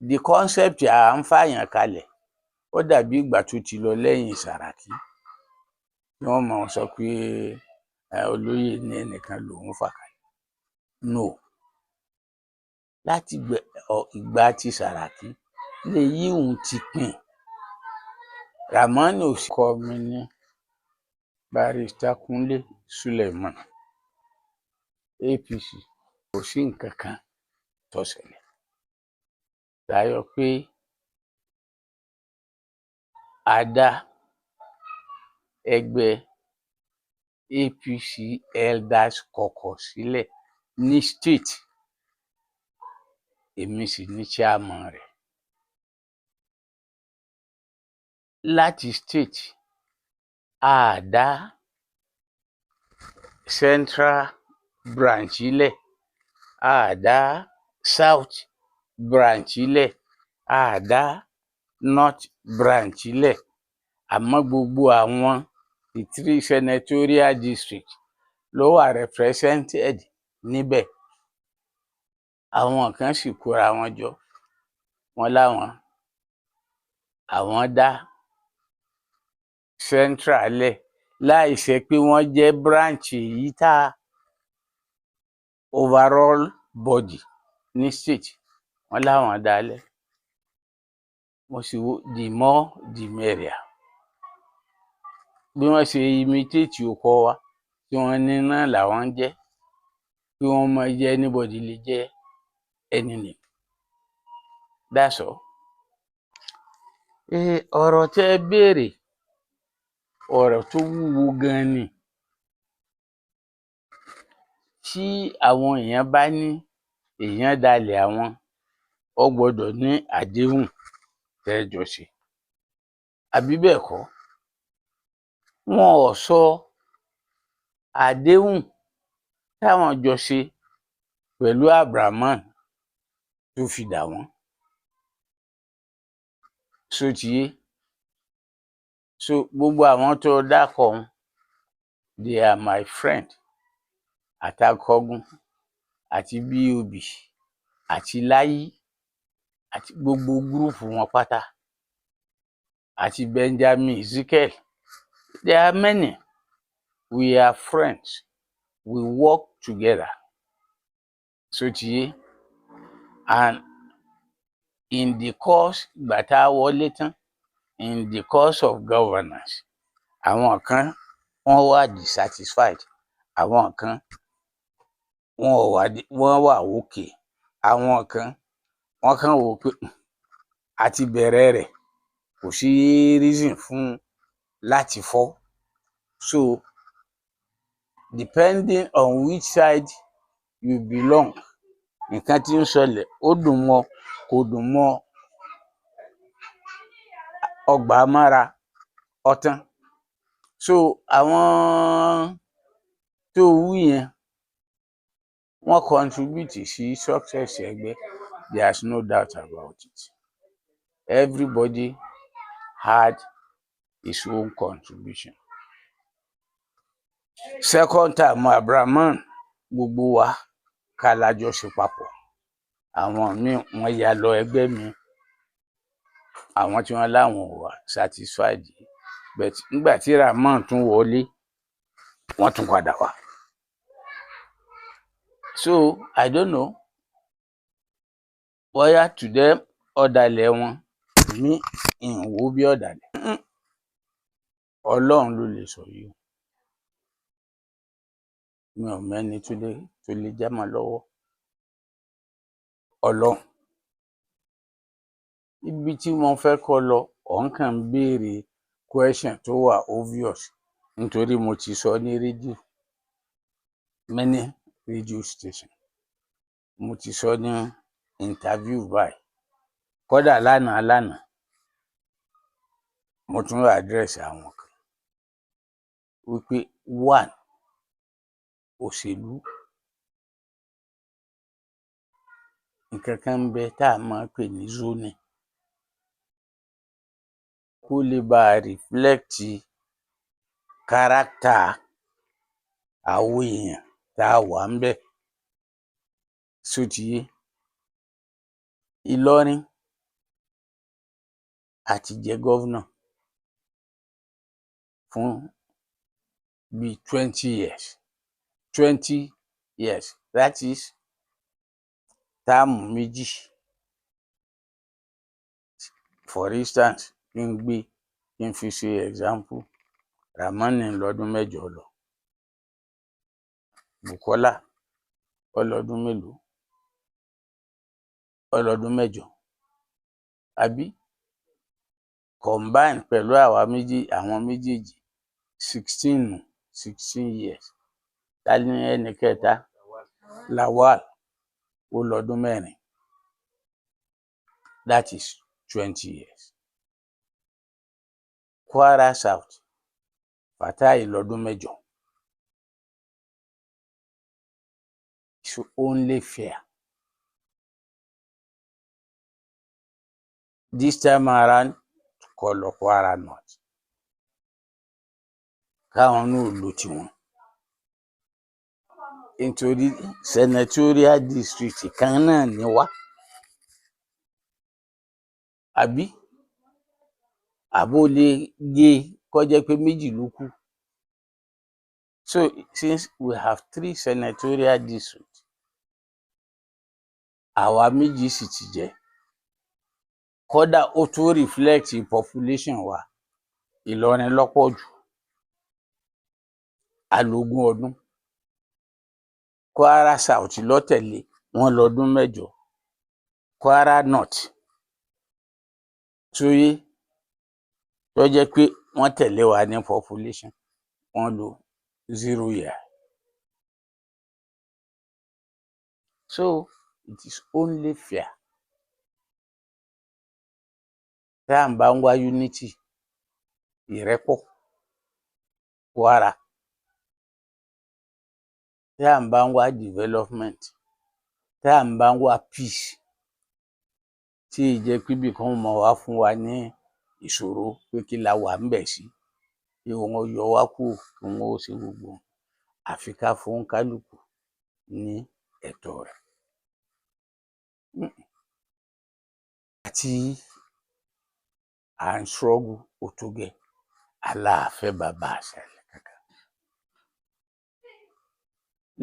the concept à ń fàyàn kalẹ̀ ó dàbí ìgbà tó ti lọ lẹ́yìn Sàràkí tí wọ́n máa sọ pé olóyè ní ẹnìkan lòún fà kalẹ̀. No, láti ìgbà tí Sàràkí lèyí òun ti pín. Ràmọ́nì kọ mi ní Barrister Kúnlé Suleiman, APC, kò sí nǹkan kan tó ṣẹlẹ̀ láyọ̀ pé a dá ẹgbẹ́ APC Elders Caucus sílẹ̀ ní state, èmi sì ní chairman rẹ̀. Láti state a dá central branch sílẹ̀, a dá south branch sílẹ̀, a dá north branch sílẹ̀, àmọ́ gbogbo àwọn the 3 senatorial districts ló wà represented níbẹ̀. Àwọn kan sì kóra wọn jọ, wọ́n láwọn dá central lẹ̀ láì ṣe pé wọ́n jẹ́ branch èyí tá overall body ní state, wọ́n láwọn dá lẹ̀. Mo sì wo the more the merrier. Bí wọ́n ṣe imitate ọkọ wa tí wọ́n ní náà làwọn ń jẹ́, kí wọ́n máa jẹ́ anybody lè jẹ́ anything. That's all. Ọ̀rọ̀ tẹ́ béèrè ọ̀rọ̀ tó wúwo gan ni. Tí àwọn èèyàn bá ní èèyàn dalẹ̀ àwọn, ó gbọ́dọ̀ ní àdéhùn tẹ́ jọ ṣe, àbí bẹ́ẹ̀ kọ́? Wọn ò sọ àdéhùn táwọn jọ ṣe pẹ̀lú Abrahaman tó fi dà wọ́n. Ṣó ti yé? So gbogbo àwọn tó dákọ̀ ọ̀hún, they are my friend. Àtàkọ́gun àti BOB àti Láyí àti gbogbo gúrùpù wọn pátá àti Benjamin Ezekiel. There are many. We are friends. We work together. Ṣó ti yé? And in the course ìgbà tá a wọlé tán, in the course of governance, àwọn kan wọ́n wà dissatisfied, àwọn kan wọ́n wà okay, àwọn kan wọ́n kàn wò pé àti bẹ̀rẹ̀ rẹ̀ kò sí reason fún láti fọ́. So depending on which side you belong, nǹkan tí ń ṣẹlẹ̀ ó dùn mọ́ kò dùn mọ́, ọgbà mára ọtán. So àwọn tó wú yẹn wọ́n contribute sí success ẹgbẹ́. There's no doubt about it. Everybody had his own contribution. Second time Abrahaman, gbogbo wa ká la jọ ṣe papọ̀. Àwọn míì wọ́n ya lọ ẹgbẹ́ mi, àwọn tí wọ́n láwọn ò wà satisfied. But nígbà tí Rahman tún wọlé, wọ́n tún padà wá. So I don't know, bóyá to them ọ̀dàlẹ̀ wọn, mi ìwò bí ọ̀dàlẹ̀. Ọlọ́run ló lè sọ yìí. Mi ò mẹ́ni tó lè já mọ́ lọ́wọ́. Ọlọ́run. Ibi tí mo fẹ́ kọ́ lọ, òun kàn ń béèrè question tó wà obvious nítorí mo ti sọ ní rédíò, many radio station. Mo ti sọ ní interview báyìí. Kódà lánàá, mo tún address àwọn kan wípé one, òṣèlú, nǹkan kan ń bẹ tá a máa pè ní zoning. Kó lè bá reflect character àwọn èèyàn tá a wà ńbẹ̀. Ṣó ti yé? Ìlọrin àti jẹ gọ́vnà fún bíi 20 years, that is táàmù méjì. For instance, kí n fi ṣe example, Ramani lọ́dún 8 lọ, Bukola ó lọ́dún mélòó? Ó lọ́dún 8, àbí? Combine pẹ̀lú àwọn méjèèjì 16 years. Ta ni ẹnì kẹta? Lawal ó lọ́dún 4, that is 20 years. Kwara South, Fatai lọ́dún 8. It's only fair. This time around, kó lọ Kwara North. Káwọn náà lò tiwọn. Nítorí senatorial district kan náà ni wá. Àbí? Àbó lè gé kó jẹ́ pé méjì ló kù. So since we have 3 senatorial districts, àwa méjì sì ti jẹ. Kódà ó tó reflect population wa. Ìlọrin lọ́pọ̀ jù. Alógún ọdún. Kwara South ló tẹ̀lé, wọ́n lọ́dún 8. Kwara North tó jẹ́ pé wọ́n tẹ̀lé wa ní population, wọ́n lò 0 year. So it is only fair. Tá à ń bá ń wá unity, ìrẹ́pọ̀, Kwara. Tá à ń bá ń wá development, tá à ń bá ń wá peace, tí ì jẹ́ pé ibì kan mọ̀ wá fún wa ní ìṣòro pé kí la wà ńbẹ̀ sí, kí wọ́n yọ wá kúrò, kí wọ́n ó ṣe gbogbo. Àfi ká fún kálukú ní ẹ̀tọ́ rẹ̀. Àti à ń struggle ó tó gẹ́, aláàfẹ́ bàbá àṣàlẹ̀ kankan.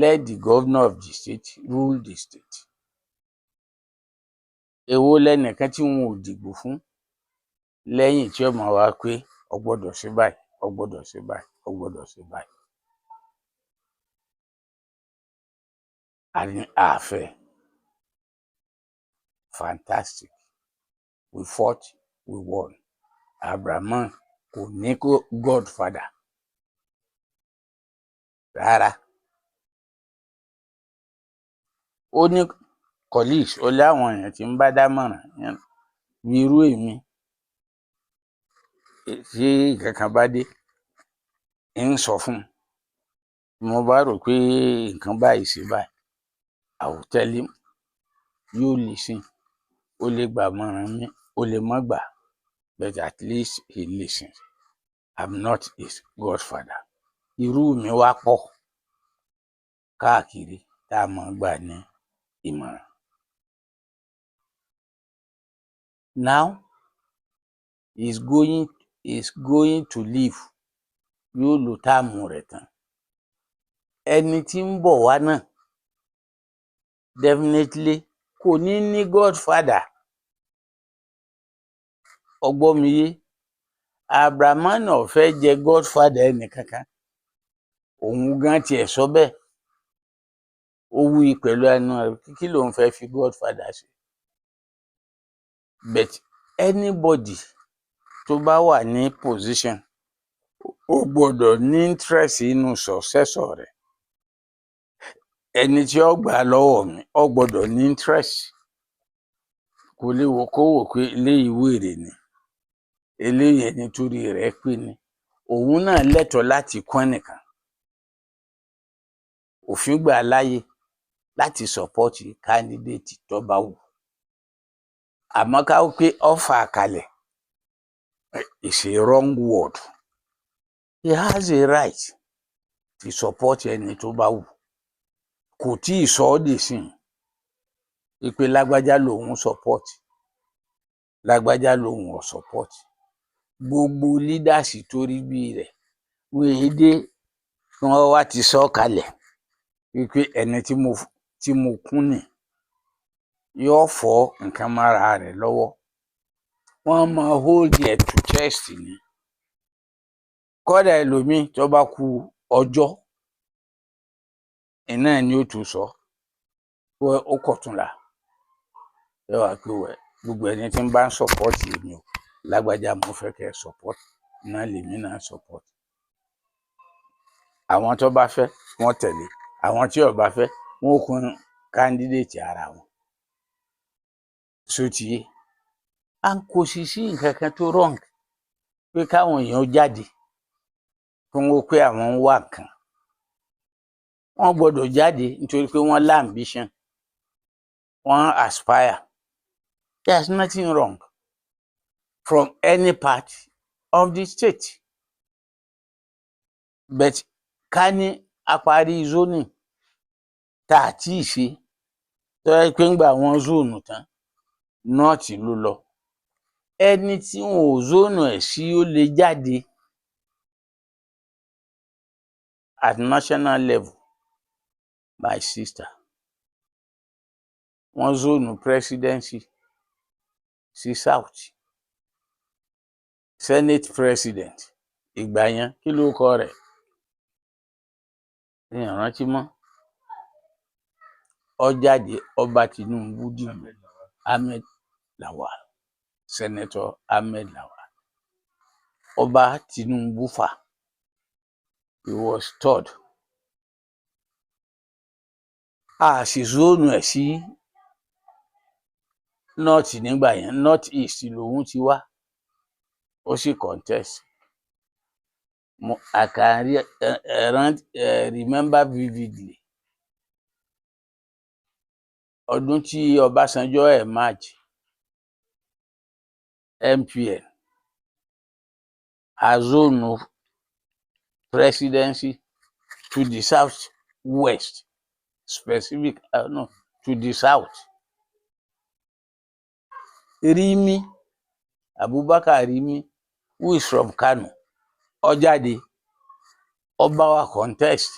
Let the governor of the state rule the state. Èwo lẹnìkan tí wọn ò dìbò fún lẹ́yìn tí ó máa wá pé ó gbọ́dọ̀ ṣe báyìí, ó gbọ́dọ̀ ṣe báyìí, ó gbọ́dọ̀ ṣe báyìí. Àní àfẹ́. Fantastic. We fought, we won. Abrahamu kò ní godfather rárá. Ó ní colleagues, ó láwọn èèyàn tí ń bá dámọ̀ràn bí irú èmi. Tí nǹkan kan bá dé, ń sọ fún un. Mo bá rò pé nǹkan báyìí ṣe báyìí, I will tell him, yóò listen. Ó lè gbàmọ̀ràn mi, ó lè má gbà, but at least he listens. I'm not his godfather. Irú mi wá pọ̀ káàkiri tá a máa gbà ní ìmọ̀ràn. Now he's going to leave. Yóò lo táàmù rẹ̀ tán. Ẹni tí ń bọ̀ wá náà definitely kò ní godfather. Ọgbọ́n mi yé. Abrahamu náà fẹ́ jẹ godfather ẹnìkankan. Òun gan tiẹ̀ sọ bẹ́ẹ̀. Ó wí pẹ̀lú ẹnu rẹ̀, kí lòun fẹ́ fi godfather ṣe? But anybody tó bá wà ní position, ó gbọ́dọ̀ ní interest inú successor rẹ̀. Ẹni tí ó gbà lọ́wọ́ mi, ó gbọ́dọ̀ ní interest. Kò lè wò kó wò pé eléyìí wèrè ni, eléyìí ẹni torí rẹ̀ pé ni. Òun náà lẹ́tọ̀ọ́ láti kún ẹnìkan. Òfin gbà láyè láti support candidate tó bá wù. Àmọ́ ká wí pé offer kalẹ̀ is a wrong word. He has a right to support ẹni tó bá wù. Kò tí ì sọ ọ́ dì sí ìpè lágbájá lòun support. lágbájá lòun ò support gbogbo leaders tó rí bí rẹ̀ wọ́n èé dé kí wọ́n wá ti sọ kalẹ̀ wípé ẹni tí mo kún nì yóò fọ́ nǹkan mára rẹ̀ lọ́wọ́ wọ́n máa hold ẹ̀ to chest ni kódà ẹlòmíì tó bá ku ọjọ́ iná ni ó tún sọ pé ó kọ̀túnla ẹ wá pé wẹ̀ gbogbo ẹni tí ń bá ń support èmi o lágbájá mo fẹ́ kẹ́ ẹ support náà lèmi náà support àwọn tó bá fẹ́ wọ́n tẹ̀lé àwọn tí ò bá fẹ́ wọ́n kún candidate ara wọn sotiye à ń kò sì sí nǹkan kan tó wrong pé káwọn èèyàn jáde fún wọn pé àwọn ń wá nǹkan wọ́n gbọ́dọ̀ jáde nítorí pé wọ́n lá ambition wọ́n aspire there's nothing wrong from any part of the state but ká ní apárí zoning tá a tí ì ṣe tó yẹ pé ńgbà wọn zone tán north ló lọ ẹni tí wọn ò zone ẹ̀ sí ó lè jáde at national level my sister wọn zone presidency sí south senate president ìgbà yẹn kí ló kọ rẹ̀ ní ìrántí mọ́ ó jáde ọba Tinubu dìbò Ahmed Lawal senator Ahmed Lawal ọba Tinubu fà he was third a sì zone ẹ̀ sí north nígbà yẹn north east lòun ti wá ó sì contest I can remember vividly ọdún tí Ọbásanjọ́ emerge MPN a zone presidency to the south west specific no to the south Rimi Abubakar Rimi who is from Kano ó jáde ó bá wa contest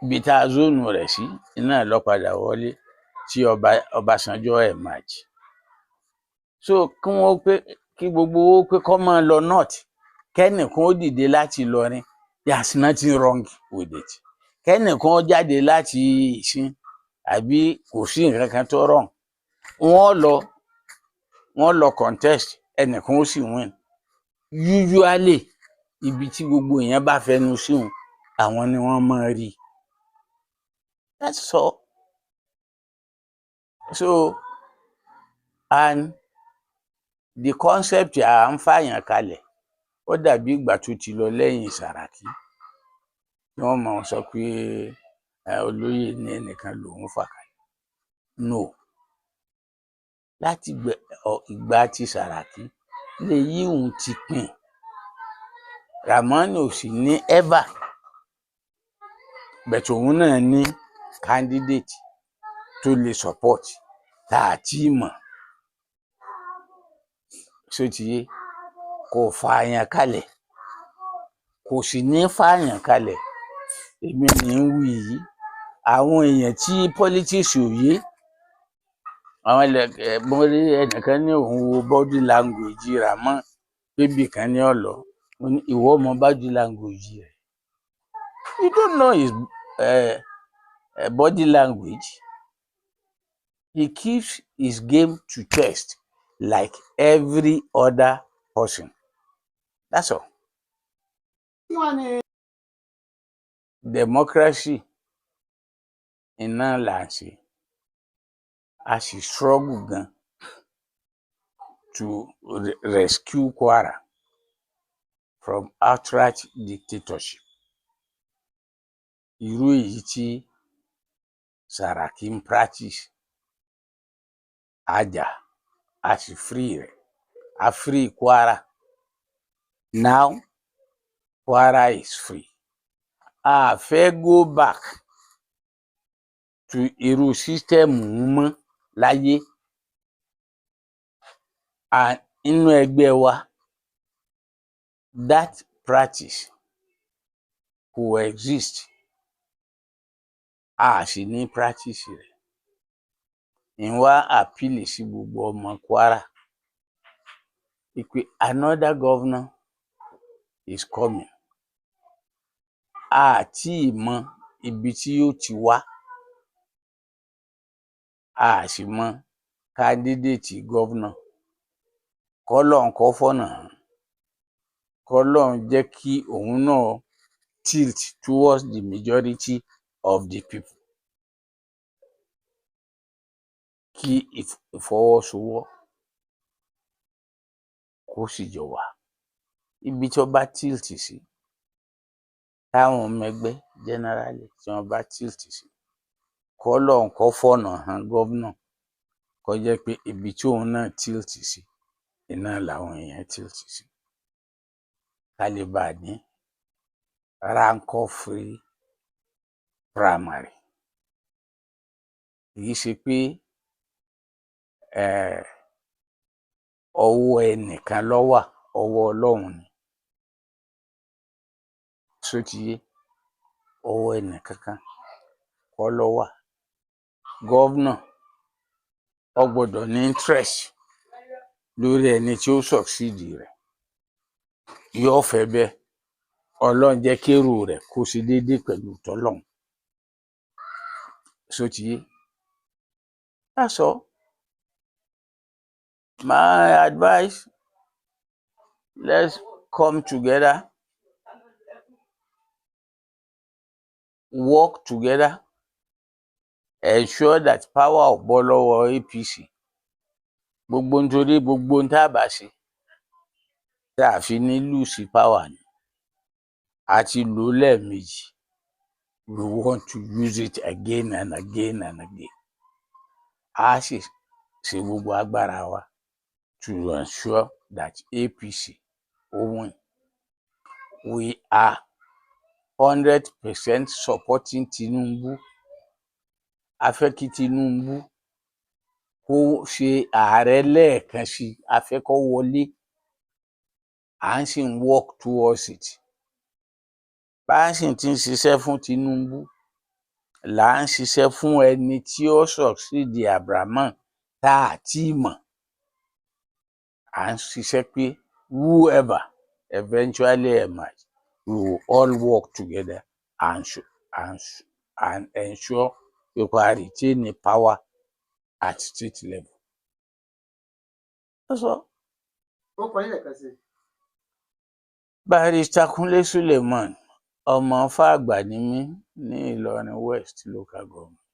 ibi tá a zone rẹ̀ sí iná ló padà wọlé tí Ọbásanjọ́ emerge so kí gbogbo owó pé kó máa lọ north kẹ́nìkan ó dìde láti Ìlọrin there's nothing wrong with it kẹ́nìkan ó jáde láti Ìṣín àbí kò sí nǹkan kan tó wrong wọ́n lọ contest ẹnìkan ó sì win usually ibi tí gbogbo èèyàn bá fẹnu síhun àwọn ni wọ́n máa rí that's all so and the concept à ń fàyàn kalẹ̀ ó dàbí ìgbà tó ti lọ lẹ́yìn Sàràkí ni wọ́n máa sọ pé olóyè ní ẹnìkan lòun fà kalẹ̀ no láti ìgbà tí Sàràkí lè yí òun ti pín Ramani ò sì ní ever but òun náà ní candidate tó lè support tá a tí mọ̀ sotiye kò fààyàn kalẹ̀ kò sì ní fààyàn kalẹ̀ èmi ní ń wí yìí àwọn èèyàn tí politics ò yé àwọn mo rí ẹnìkan ní òun wo body language Ramon bébì kan ní ọ̀lọ́ ìwọ ọmọ body language rẹ̀ you don't know his body language he keeps his game to chest like every other person that's all. Democracy iná là ń ṣe a sì struggle gan to rescue Kwara from outright dictatorship irú èyí tí Sàràkí ń practice àjà a sì free rẹ̀ a free Kwara now Kwara is free a fẹ́ go back to irú system mọ́ láyé. Inú ẹgbẹ́ wa, that practice coexist, a sì ní practice rẹ̀. Ń wá appeal sí gbogbo ọmọ Kwara pé another governor is coming. A tíì mọ ibi tí yóò ti wá, a sì mọ candidate governor. K'Ọlọ́run kó fọ̀nà hàn, k'Ọlọ́run jẹ́ kí òun náà tilt towards the majority of the people. Kí ìfọwọ́sowọ́ kó sì jọ wà. Ibi tí wọ́n bá tilt sí, táwọn ọmọ ẹgbẹ́ generally tí wọ́n bá tilt sí, k'Ọlọ́run kó fọ̀nà hàn governor, kó jẹ́ pé ibi tí òun náà tilt sí, iná làwọn èèyàn tilt sí. Ká lè bá ní rancor-free primary. Kì í ṣe pé ọwọ́ ẹnìkan ló wà, ọwọ́ Ọlọ́run ni. Ṣó ti yé? Ọwọ́ ẹnìkankan kọ́ ló wà. Governor ó gbọ́dọ̀ ní interest lórí ẹni tí ó succeed rẹ̀. Yóò fẹ́ bẹ́ẹ̀. Ọlọ́run jẹ́ kérò rẹ̀ kó ṣe déédéé pẹ̀lú t'Ọlọ́run. Ṣó ti yé? That's all. My advice, let's come together, work together, ensure that power ò bọ́ lọ́wọ́ APC. Nítorí gbogbo ohun tá a bá ṣe, tá a fi ní lose power ni. A ti lò ó lẹ́ẹ̀mejì. We want to use it again and again and again. A sì ṣe gbogbo agbára wa to ensure that APC will win. We are 100% supporting Tinubu. A fẹ́ kí Tinubu kó ṣe ààrẹ lẹ́ẹ̀kan sí, a fẹ́ kó wọlé. À ń sì ń work towards it. Bá a sì ti ń ṣiṣẹ́ fún Tinubu, là ń ṣiṣẹ́ fún ẹni tí ó succeed Abraham tá a tíì mọ̀. À ń ṣiṣẹ́ pé whoever eventually emerge, we will all work together and ensure we retain the power at state level. That's all. Barrister Kunle Suleiman, ọmọ Fágbà ni mí ní Ìlọrin West Local Government.